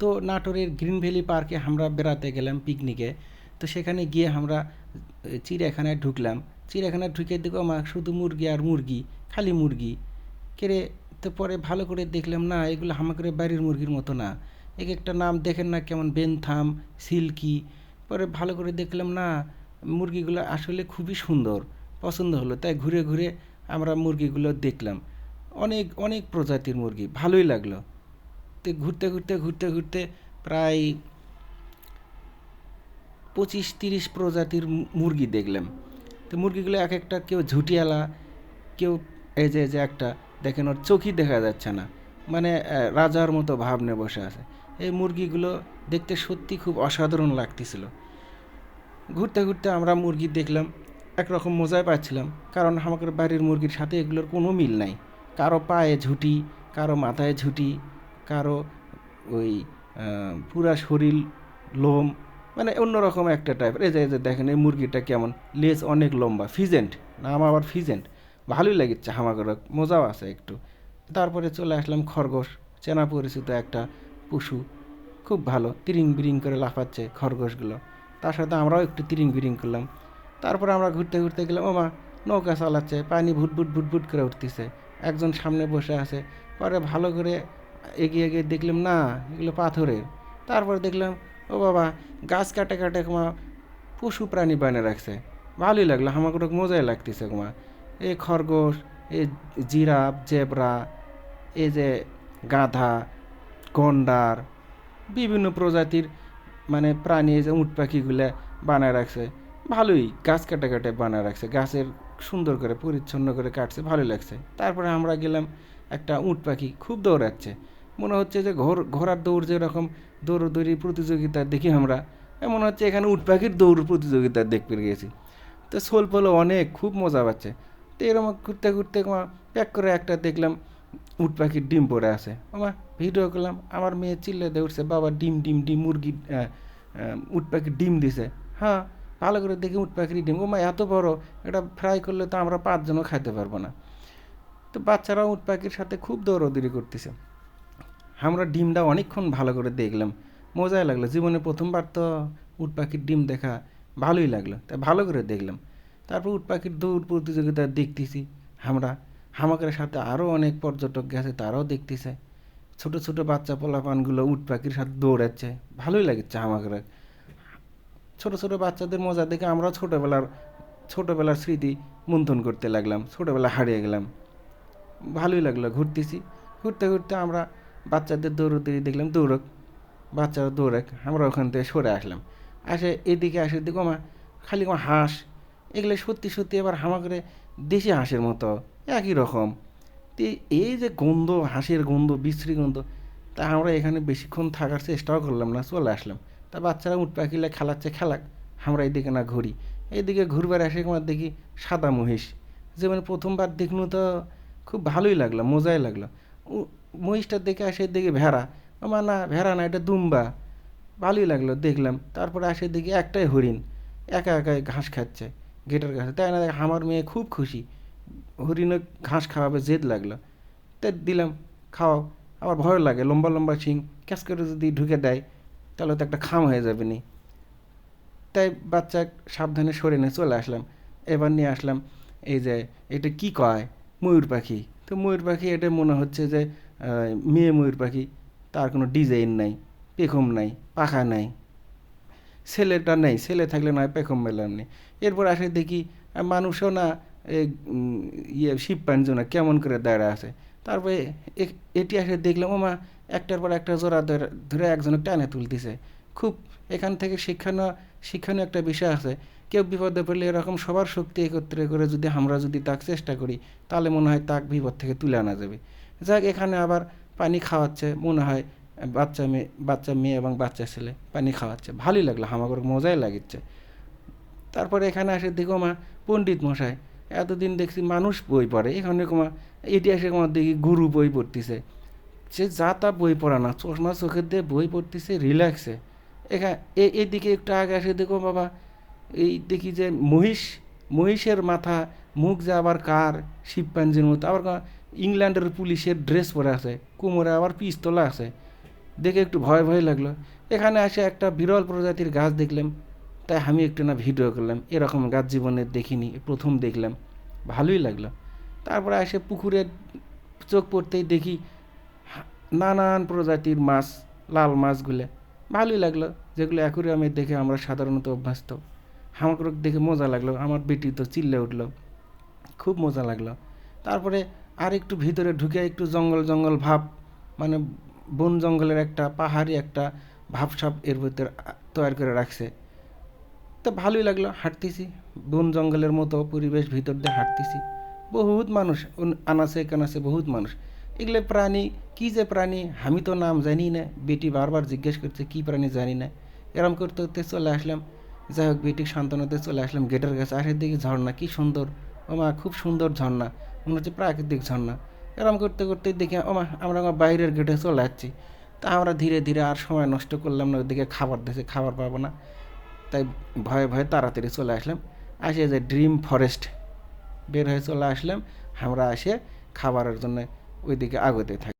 তো নাটোরের green valley পার্কে আমরা বেড়াতে গেলাম পিকনিকে। তো সেখানে গিয়ে আমরা চিড়িয়াখানায় ঢুকলাম। চিড়িয়াখানায় ঢুকে দেখো আমার শুধু মুরগি আর মুরগি, খালি মুরগি। কেরে, তো পরে ভালো করে দেখলাম না, এগুলো আমাদের বাড়ির মুরগির মতো না। এক একটা নাম দেখেন না কেমন, বেনথাম, সিল্কি। পরে ভালো করে দেখলাম না, মুরগিগুলো আসলে খুবই সুন্দর, পছন্দ হলো। তাই ঘুরে ঘুরে আমরা মুরগিগুলো দেখলাম। অনেক অনেক প্রজাতির মুরগি, ভালোই লাগলো। তো ঘুরতে ঘুরতে ঘুরতে ঘুরতে প্রায় 25-30 প্রজাতির মুরগি দেখলাম। তো মুরগিগুলো এক একটা, কেউ ঝুটিয়ালা, কেউ এই যে একটা দেখেন, ওর চোখই দেখা যাচ্ছে না, মানে রাজার মতো ভাব নিয়ে বসে আছে। এই মুরগিগুলো দেখতে সত্যি খুব অসাধারণ লাগতেছিল। ঘুরতে ঘুরতে আমরা মুরগি দেখলাম, একরকম মজাই পাচ্ছিলাম, কারণ আমাদের বাড়ির মুরগির সাথে এগুলোর কোনো মিল নাই। কারো পায়ে ঝুঁটি, কারো মাথায় ঝুঁটি, কারো ওই পুরা শরীর লোম, মানে অন্যরকম একটা টাইপের। এই যে দেখেন এই মুরগিটা কেমন, লেজ অনেক লম্বা, ফিজেন্ট, নাম আবার ফিজেন্ট। ভালোই লাগছে হামাগুড়, মজাও আছে একটু। তারপরে চলে আসলাম খরগোশ, চেনা পরিচিত একটা পশু, খুব ভালো তিরিং বিরিং করে লাফাচ্ছে খরগোশগুলো। তার সাথে আমরাও একটু তিরিং বিরিং করলাম। তারপরে আমরা ঘুরতে ঘুরতে গেলাম, ওমা, নৌকা চালাচ্ছে, পানি ভুটভুট ভুটভুট করে উঠতেছে, একজন সামনে বসে আছে। পরে ভালো করে এগিয়ে এগিয়ে দেখলাম না, এগুলো পাথরের। তারপর দেখলাম, ও বাবা, গাছ কাটে কাটে কুমা পশু প্রাণী বানিয়ে রাখছে। ভালোই লাগলো, আমাকে মজাই লাগতেছে কুমা। এই খরগোশ, এই জিরাফ, জেব্রা, এই যে গাধা, গন্ডার, বিভিন্ন প্রজাতির মানে প্রাণী, এই যে উট পাখিগুলো বানায় রাখছে। ভালোই গাছ কাটে কাটে বানায় রাখছে, গাছের সুন্দর করে পরিচ্ছন্ন করে কাটছে, ভালোই লাগছে। তারপরে আমরা গেলাম, একটা উট পাখি খুব দৌড়াচ্ছে, মনে হচ্ছে যে ঘোড়ার দৌড় যেরকম দৌড়দৌড়ি প্রতিযোগিতা দেখি আমরা, মনে হচ্ছে এখানে উট পাখির দৌড় প্রতিযোগিতা দেখতে গেছি। তো শোল পোলো অনেক, খুব মজা পাচ্ছে। তো এরকম ঘুরতে ঘুরতে প্যাক করে একটা দেখলাম উট পাখির ডিম পড়ে আছে। আমার ভিডিও করলাম, আমার মেয়ে চিল্লে দিয়ে উঠছে, বাবা ডিম ডিম ডিম, মুরগি উট পাখির ডিম দিছে। হ্যাঁ, ভালো করে দেখি উট পাখির ডিম, ওমা এত বড়, এটা ফ্রাই করলে তো আমরা 5 জনও খাইতে পারবো না। তো বাচ্চারাও উট পাখির সাথে খুব দৌড়দৌড়ি করতেছে। আমরা ডিমটা অনেকক্ষণ ভালো করে দেখলাম, মজাই লাগলো, জীবনে প্রথমবার তো উট পাখির ডিম দেখা, ভালোই লাগলো, তাই ভালো করে দেখলাম। তারপর উট পাখির দৌড় প্রতিযোগিতা দেখতেছি আমরা, হামাকের সাথে আরও অনেক পর্যটক গেছে, তারাও দেখতেছে। ছোট ছোট বাচ্চা পোলাপানগুলো উট পাখির সাথে দৌড়াচ্ছে, ভালোই লাগছে আমাকে। ছোট ছোট বাচ্চাদের মজা দেখে আমরাও ছোটবেলার স্মৃতি মন্থন করতে লাগলাম, ছোটবেলা হারিয়ে গেলাম। ভালোই লাগলো, ঘুরতেছি। ঘুরতে ঘুরতে আমরা বাচ্চাদের দৌড়োদৌড়ি দেখলাম, দৌড়ক, বাচ্চারা দৌড়াক, আমরা ওখান থেকে সরে আসলাম। এদিকে আসে দেখো মা, খালি হাঁস, এগুলো সত্যি সত্যি এবার হামাকরে দেশি হাঁসের মতো একই রকম। তো এই যে গন্ধ, হাঁসের গন্ধ, বিশ্রী গন্ধ, তা আমরা এখানে বেশিক্ষণ থাকার চেষ্টাও করলাম না, চলে আসলাম। তা বাচ্চারা উঠ পাখিলে খেলাচ্ছে, খেলাক, আমরা এইদিকে না ঘুরি। এইদিকে ঘুরবার আসে আমার দেখি সাদা মহিষ, যে মানে প্রথমবার দেখলু তো খুব ভালোই লাগলো, মজাই লাগলো। মহিষটা দেখে আসে দেখি ভেড়া, আমার না ভেড়া না, এটা দুম্বা। ভালোই লাগলো দেখলাম। তারপরে আসে দেখি একটাই হরিণ, একা একাই ঘাস খাচ্ছে গেটের কাছে। তাই না, আমার মেয়ে খুব খুশি, হরিণে ঘাস খাওয়াবে জেদ লাগলো। তাই দিলাম, খাওয়াও। আবার ভয় লাগে, লম্বা লম্বা শিং, ক্যাচ করে যদি ঢুকে দেয় তাহলে তো একটা খাম হয়ে যাবে নি। তাই বাচ্চা সাবধানে সরে নিয়ে চলে আসলাম। এবার নিয়ে আসলাম এই যে, এটা কি কয়, ময়ূর পাখি। তো ময়ূর পাখি, এটা মনে হচ্ছে যে মেয়ে ময়ূর পাখি, তার কোনো ডিজাইন নাই, পেখম নাই, পাখা নাই। ছেলেটা নেই, ছেলে থাকলে নয় পেখম মেলাম নেই। এরপর আসে দেখি মানুষও না, শিবপাঞ্জু না, কেমন করে দাঁড়া আছে। তারপরে এটি আসে দেখলাম, ওমা, একটার পর একটা জোড়া ধরে ধরে একজনে টানে তুলতেছে। খুব এখান থেকে শিক্ষণীয় একটা বিষয় আছে। কেউ বিপদে পড়লে এরকম সবার শক্তি একত্রে করে যদি আমরা যদি তাকে চেষ্টা করি, তাহলে মনে হয় তাক বিপদ থেকে তুলে আনা যাবে। যাক, এখানে আবার পানি খাওয়াচ্ছে, মনে হয় বাচ্চা মেয়ে এবং বাচ্চা ছেলে পানি খাওয়াচ্ছে, ভালোই লাগলো, আমার মজাই লাগিচ্ছে। তারপরে এখানে আসে দেখো মা, পণ্ডিত মশাই, এতদিন দেখছি মানুষ বই পড়ে, এখানে কমা ইতিহাসে কমার দেখি গুরু বই পড়তেছে। সে যা তা বই পড়া না, চশমা চোখের দিয়ে বই পড়তেছে রিল্যাক্সে। এখানে এইদিকে একটু আগে আসে দেখো বাবা, এই দেখি যে মহিষের মাথা, মুখ যে আবার কার, শিবপাঞ্জির মতো, আবার ইংল্যান্ডের পুলিশের ড্রেস পরে আছে, কোমরে আবার পিস্তলা আছে। দেখে একটু ভয় ভয় লাগলো। এখানে এসে একটা বিরল প্রজাতির গাছ দেখলাম, তাই আমি একটু না ভিডিও করলাম। এরকম গাছ জীবনে দেখিনি, প্রথম দেখলাম, ভালোই লাগলো। তারপরে এসে পুকুরে চোখ পড়তেই দেখি নানান প্রজাতির মাছ, লাল মাছগুলো ভালোই লাগলো, যেগুলো অ্যাকুরিয়ামে দেখে আমরা সাধারণত অভ্যস্ত। আমাকে দেখে মজা লাগলো, আমার বেটি তো চিল্লে উঠলো, খুব মজা লাগলো। তারপরে আর একটু ভিতরে ঢুকে একটু জঙ্গল জঙ্গল ভাব, মানে বন জঙ্গলের একটা পাহাড়ি একটা ভাবসাব এর ভিতর তৈরি করে রাখছে। তো ভালোই লাগলো, হাঁটতেছি বন জঙ্গলের মতো পরিবেশ, ভিতর দিয়ে হাঁটতেছি, বহুত মানুষ, আনাচে কানাচে বহুত মানুষ। এগুলো প্রাণী, কী যে প্রাণী আমি তো নাম জানি না, বেটি বারবার জিজ্ঞেস করছে কী প্রাণী জানি না। এরম করতে করতে চলে আসলাম, যাই হোক বেটি সান্ত্বনাতে চলে আসলাম গেটের কাছে। আসে দেখি ঝর্ণা, কী সুন্দর, ওমা খুব সুন্দর ঝর্ণা, মনে হচ্ছে প্রাকৃতিক ঝর্ণা। এরম করতে করতে দেখি ওমা আমরা আমার বাইরের গেটে চলে যাচ্ছি। তা আমরা ধীরে ধীরে আর সময় নষ্ট করলাম না, ওদিকে খাবার দিয়েছে, খাবার পাবো না, তাই ভয়ে ভয়ে তাড়াতাড়ি চলে আসলাম। আসে যে ড্রিম ফরেস্ট বের হয়ে চলে আসলাম আমরা, এসে খাবারের জন্য ওইদিকে আগতে থাকি।